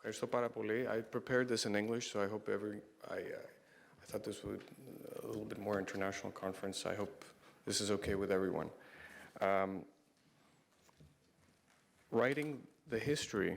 Ευχαριστώ πάρα πολύ. I prepared this in English, so I hope I thought this would a little bit more international conference. I hope this is okay with everyone. Writing the history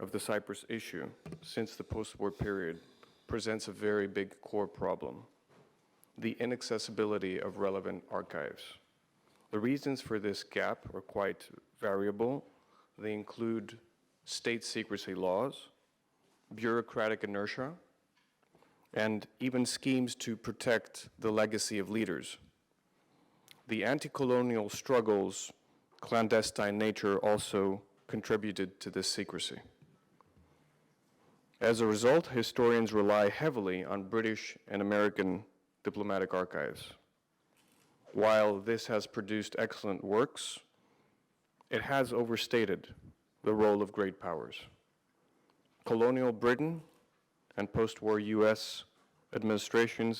of the Cyprus issue since the post-war period presents a very big core problem: the inaccessibility of relevant archives. The reasons for this gap are quite variable. They include state secrecy laws, bureaucratic inertia, and even schemes to protect the legacy of leaders. The anti-colonial struggle's clandestine nature also contributed to this secrecy. As a result, historians rely heavily on British and American diplomatic archives. While this has produced excellent works, it has overstated the role of great powers. Colonial Britain and post-war US administrations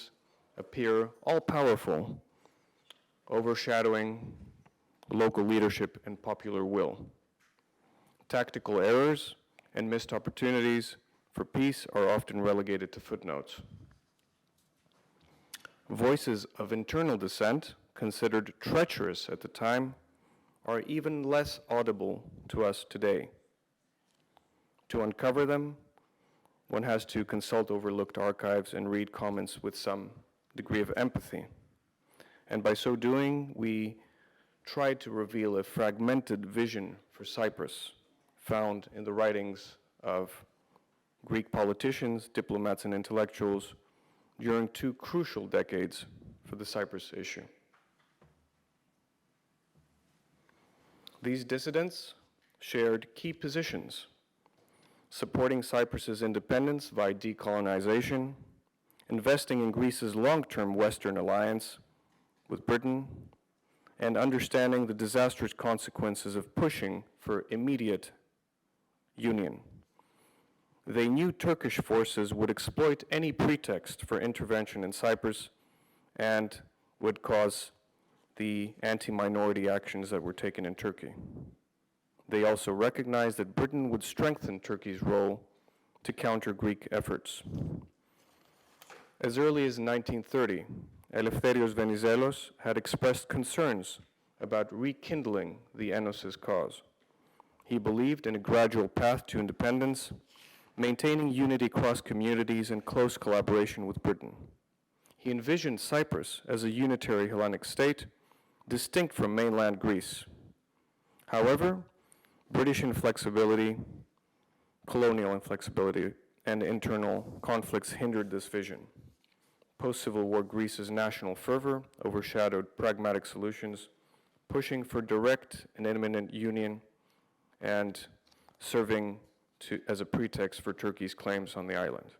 appear all-powerful, overshadowing local leadership and popular will. Tactical errors and missed opportunities for peace are often relegated to footnotes. Voices of internal dissent, considered treacherous at the time, are even less audible to us today. To uncover them, one has to consult overlooked archives and read comments with some degree of empathy. And by so doing, we try to reveal a fragmented vision for Cyprus found in the writings of Greek politicians, diplomats, and intellectuals during two crucial decades for the Cyprus issue. These dissidents shared key positions, supporting Cyprus's independence via decolonization, investing in Greece's long-term Western alliance with Britain, and understanding the disastrous consequences of pushing for immediate union. They knew Turkish forces would exploit any pretext for intervention in Cyprus and would cause the anti-minority actions that were taken in Turkey. They also recognized that Britain would strengthen Turkey's role to counter Greek efforts. As early as 1930, Eleftherios Venizelos had expressed concerns about rekindling the Enos's cause. He believed in a gradual path to independence, maintaining unity across communities and close collaboration with Britain. He envisioned Cyprus as a unitary Hellenic state, distinct from mainland Greece. However, British inflexibility, colonial inflexibility, and internal conflicts hindered this vision. Post-Civil War Greece's national fervor overshadowed pragmatic solutions, pushing for direct and imminent union and serving as a pretext for Turkey's claims on the island.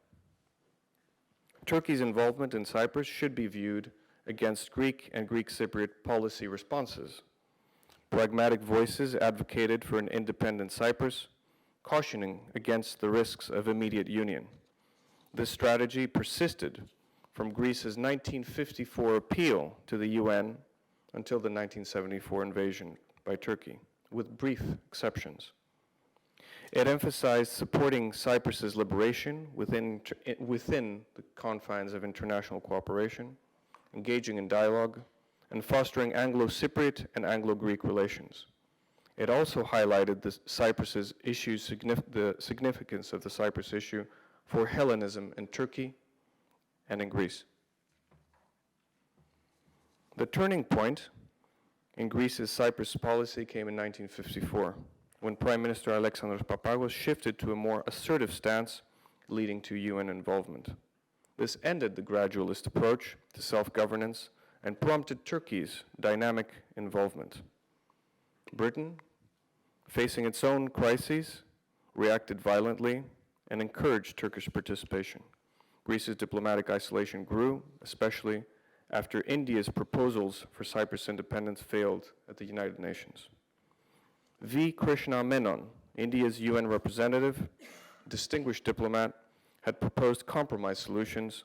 Turkey's involvement in Cyprus should be viewed against Greek and Greek Cypriot policy responses. Pragmatic voices advocated for an independent Cyprus, cautioning against the risks of immediate union. This strategy persisted from Greece's 1954 appeal to the UN until the 1974 invasion by Turkey, with brief exceptions. It emphasized supporting Cyprus's liberation within the confines of international cooperation, engaging in dialogue, and fostering Anglo-Cypriot and Anglo-Greek relations. It also highlighted the significance of the Cyprus issue for Hellenism in Turkey and in Greece. The turning point in Greece's Cyprus policy came in 1954, when Prime Minister Alexandros Papagos shifted to a more assertive stance, leading to UN involvement. This ended the gradualist approach to self-governance and prompted Turkey's dynamic involvement. Britain, facing its own crises, reacted violently and encouraged Turkish participation. Greece's diplomatic isolation grew, especially after India's proposals for Cyprus independence failed at the United Nations. V. Krishna Menon, India's UN representative, distinguished diplomat, had proposed compromise solutions,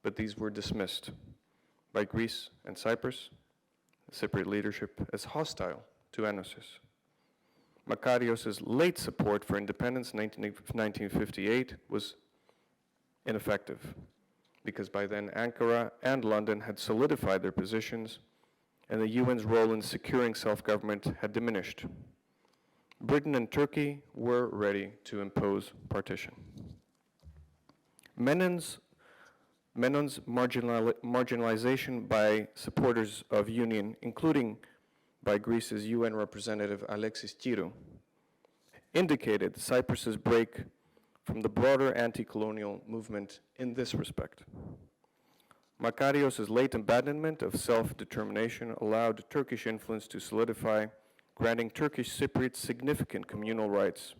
but these were dismissed by Greece and Cyprus, the Cypriot leadership, as hostile to Enosis. Makarios's late support for independence in 1958 was ineffective, because by then Ankara and London had solidified their positions, and the UN's role in securing self-government had diminished. Britain and Turkey were ready to impose partition. Menon's marginalization by supporters of union, including by Greece's UN representative Alexis Kirou, indicated Cyprus's break from the broader anti-colonial movement in this respect. Makarios's late abandonment of self-determination allowed Turkish influence to solidify, granting Turkish Cypriots significant communal rights.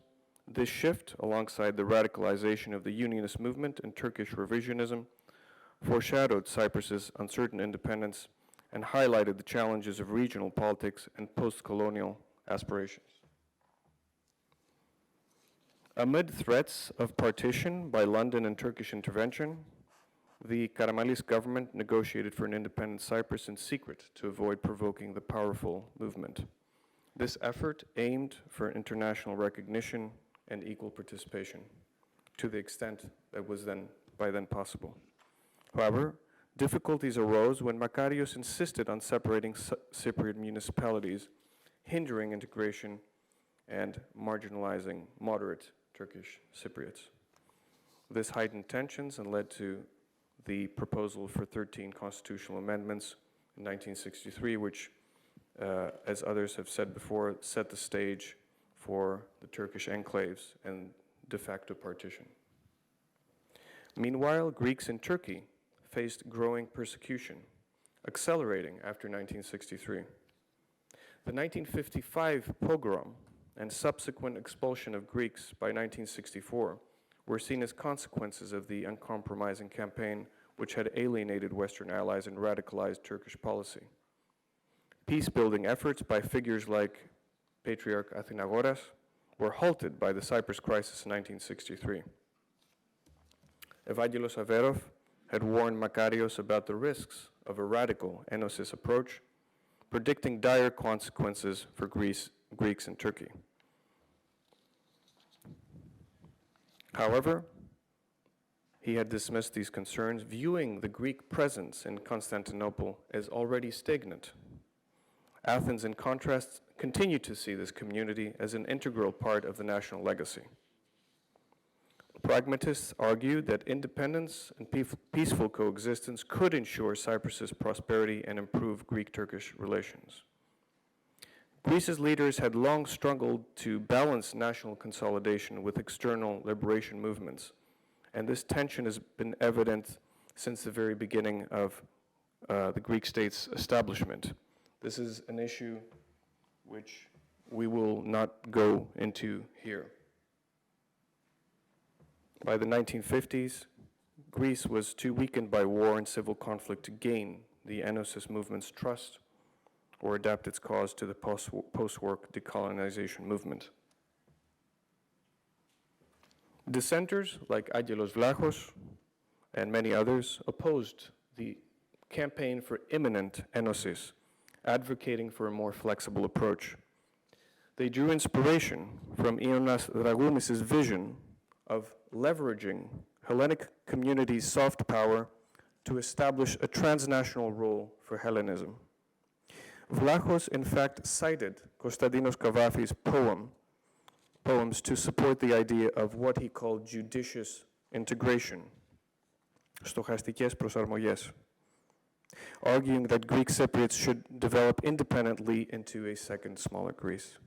This shift, alongside the radicalization of the unionist movement and Turkish revisionism, foreshadowed Cyprus's uncertain independence and highlighted the challenges of regional politics and post-colonial aspirations. Amid threats of partition by London and Turkish intervention, the Karamanlis government negotiated for an independent Cyprus in secret to avoid provoking the powerful movement. This effort aimed for international recognition and equal participation to the extent that was by then possible. However, difficulties arose when Makarios insisted on separating Cypriot municipalities, hindering integration and marginalizing moderate Turkish Cypriots. This heightened tensions and led to the proposal for 13 constitutional amendments in 1963, which, as others have said before, set the stage for the Turkish enclaves and de facto partition. Meanwhile, Greeks in Turkey faced growing persecution, accelerating after 1963. The 1955 pogrom and subsequent expulsion of Greeks by 1964 were seen as consequences of the uncompromising campaign which had alienated Western allies and radicalized Turkish policy. Peace-building efforts by figures like Patriarch Athinagoras were halted by the Cyprus crisis in 1963. Evangelos Averof had warned Makarios about the risks of a radical Enosis approach, predicting dire consequences for Greeks in Turkey. However, he had dismissed these concerns, viewing the Greek presence in Constantinople as already stagnant. Athens, in contrast, continued to see this community as an integral part of the national legacy. Pragmatists argued that independence and peaceful coexistence could ensure Cyprus's prosperity and improve Greek-Turkish relations. Greece's leaders had long struggled to balance national consolidation with external liberation movements, and this tension has been evident since the very beginning of the Greek state's establishment. This is an issue which we will not go into here. By the 1950s, Greece was too weakened by war and civil conflict to gain the Enosis movement's trust or adapt its cause to the post-war decolonization movement. Dissenters like Angelos Vlachos and many others opposed the campaign for imminent Enosis, advocating for a more flexible approach. They drew inspiration from Ioannis Dragounis' vision of leveraging Hellenic communities' soft power to establish a transnational role for Hellenism. Vlachos, in fact, cited Konstantinos Kavafis' poems to support the idea of what he called judicious integration, stochastikes prosarmogές, arguing that Greek Cypriots should develop independently into a second smaller Greece.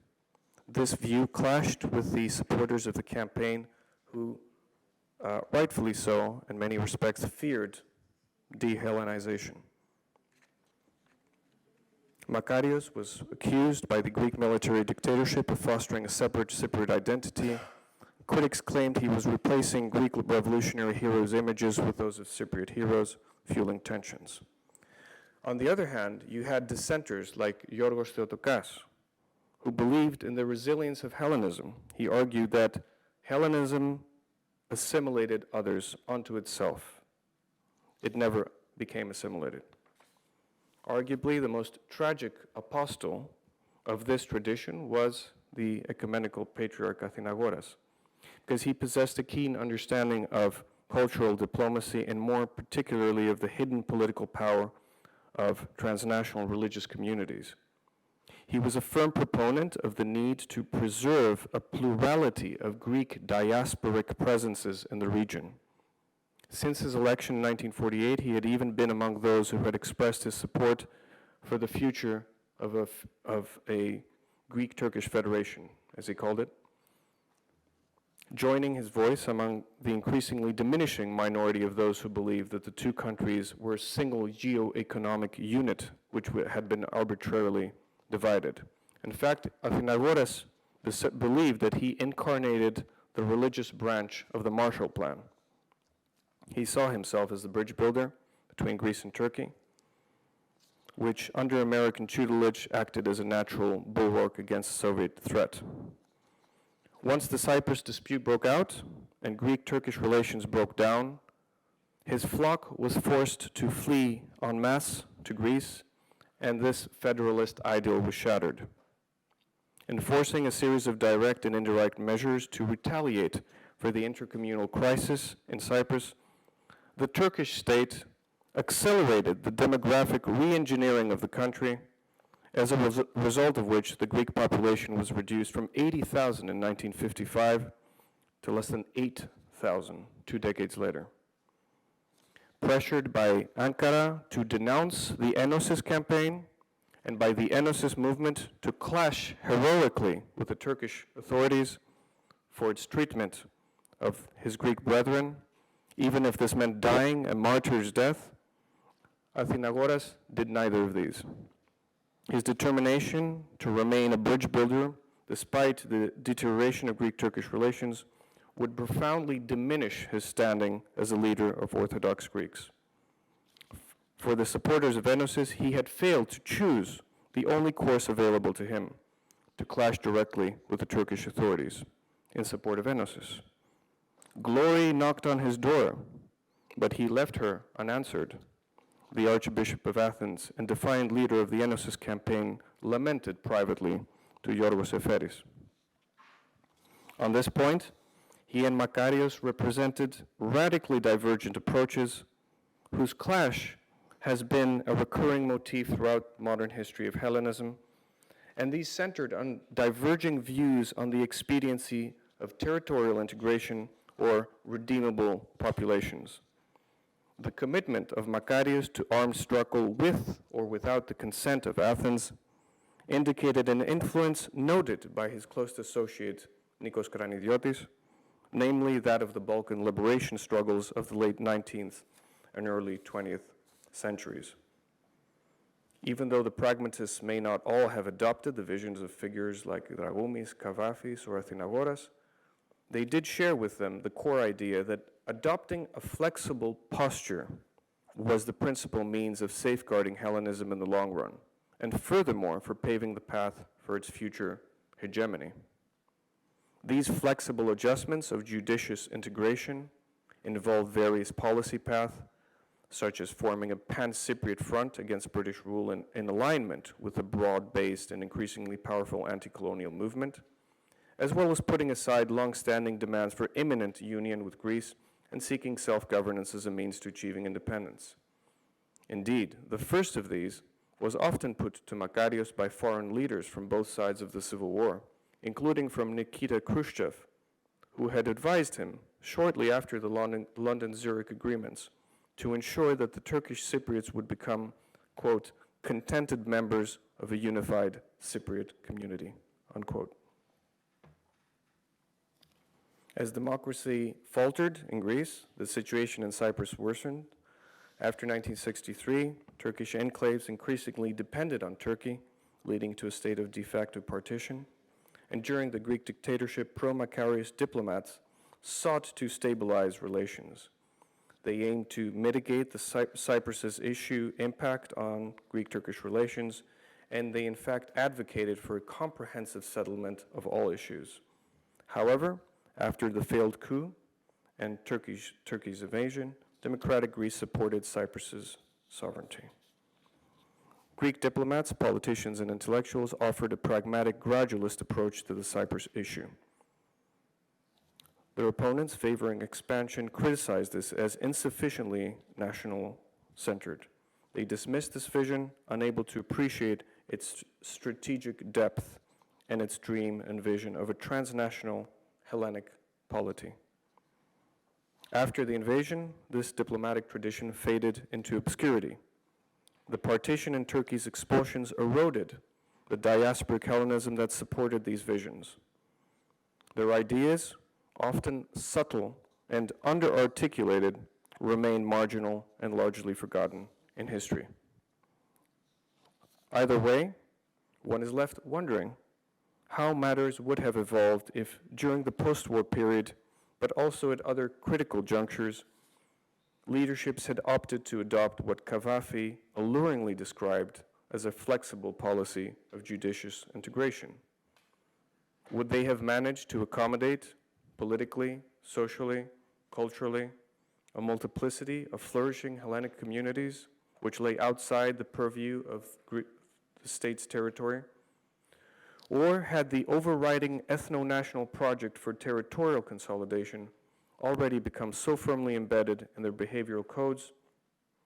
This view clashed with the supporters of the campaign who, rightfully so, in many respects, feared de-Hellenization. Makarios was accused by the Greek military dictatorship of fostering a separate Cypriot identity. Critics claimed he was replacing Greek revolutionary heroes' images with those of Cypriot heroes, fueling tensions. On the other hand, you had dissenters like Giώργος Theotokos, who believed in the resilience of Hellenism. He argued that Hellenism assimilated others onto itself. It never became assimilated. Arguably, the most tragic apostle of this tradition was the ecumenical patriarch Athinagoras, because he possessed a keen understanding of cultural diplomacy and more particularly of the hidden political power of transnational religious communities. He was a firm proponent of the need to preserve a plurality of Greek diasporic presences in the region. Since his election in 1948, he had even been among those who had expressed his support for the future of a Greek-Turkish federation, as he called it, joining his voice among the increasingly diminishing minority of those who believed that the two countries were a single geo-economic unit which had been arbitrarily divided. In fact, Athinagoras believed that he incarnated the religious branch of the Marshall Plan. He saw himself as the bridge builder between Greece and Turkey, which under American tutelage acted as a natural bulwark against the Soviet threat. Once the Cyprus dispute broke out and Greek-Turkish relations broke down, his flock was forced to flee en masse to Greece, and this federalist ideal was shattered. Enforcing a series of direct and indirect measures to retaliate for the intercommunal crisis in Cyprus, the Turkish state accelerated the demographic re-engineering of the country, as a result of which the Greek population was reduced from 80,000 in 1955 to less than 8,000 2 decades later. Pressured by Ankara to denounce the Enosis campaign and by the Enosis movement to clash heroically with the Turkish authorities for its treatment of his Greek brethren, even if this meant dying a martyr's death, Athinagoras did neither of these. His determination to remain a bridge builder, despite the deterioration of Greek-Turkish relations, would profoundly diminish his standing as a leader of Orthodox Greeks. For the supporters of Enosis, he had failed to choose the only course available to him, to clash directly with the Turkish authorities in support of Enosis. Glory knocked on his door, but he left her unanswered. The Archbishop of Athens and defiant leader of the Enosis campaign lamented privately to Giώργος Eferis. On this point, he and Makarios represented radically divergent approaches whose clash has been a recurring motif throughout modern history of Hellenism, and these centered on diverging views on the expediency of territorial integration or redeemable populations. The commitment of Makarios to armed struggle with or without the consent of Athens indicated an influence noted by his close associate Nikos Kranidiotis, namely that of the Balkan liberation struggles of the late 19th and early 20th centuries. Even though the pragmatists may not all have adopted the visions of figures like Dragoumis, Kavafis, or Athinagoras, they did share with them the core idea that adopting a flexible posture was the principal means of safeguarding Hellenism in the long run, and furthermore for paving the path for its future hegemony. These flexible adjustments of judicious integration involved various policy paths, such as forming a pan-Cypriot front against British rule in alignment with a broad-based and increasingly powerful anti-colonial movement, as well as putting aside long-standing demands for imminent union with Greece and seeking self-governance as a means to achieving independence. Indeed, the first of these was often put to Makarios by foreign leaders from both sides of the Civil War, including from Nikita Khrushchev, who had advised him shortly after the London-Zurich agreements to ensure that the Turkish Cypriots would become, quote, contented members of a unified Cypriot community, unquote. As democracy faltered in Greece, the situation in Cyprus worsened. After 1963, Turkish enclaves increasingly depended on Turkey, leading to a state of de facto partition. And during the Greek dictatorship, pro-Makarios diplomats sought to stabilize relations. They aimed to mitigate the Cyprus's issue impact on Greek-Turkish relations, and they in fact advocated for a comprehensive settlement of all issues. However, after the failed coup and Turkey's invasion, democratic Greece supported Cyprus's sovereignty. Greek diplomats, politicians, and intellectuals offered a pragmatic gradualist approach to the Cyprus issue. Their opponents, favoring expansion, criticized this as insufficiently national-centered. They dismissed this vision, unable to appreciate its strategic depth and its dream and vision of a transnational Hellenic polity. After the invasion, this diplomatic tradition faded into obscurity. The partition and Turkey's expulsions eroded the diasporic Hellenism that supported these visions. Their ideas, often subtle and under-articulated, remain marginal and largely forgotten in history. Either way, one is left wondering how matters would have evolved if, during the post-war period, but also at other critical junctures, leaderships had opted to adopt what Cavafy alluringly described as a flexible policy of judicious integration. Would they have managed to accommodate, politically, socially, culturally, a multiplicity of flourishing Hellenic communities which lay outside the purview of the state's territory? Or had the overriding ethno-national project for territorial consolidation already become so firmly embedded in their behavioral codes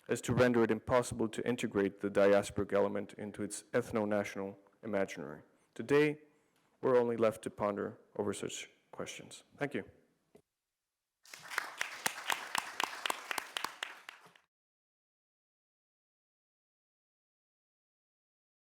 as to render it impossible to integrate the diasporic element into its ethno-national imaginary? Today, we're only left to ponder over such questions. Thank you.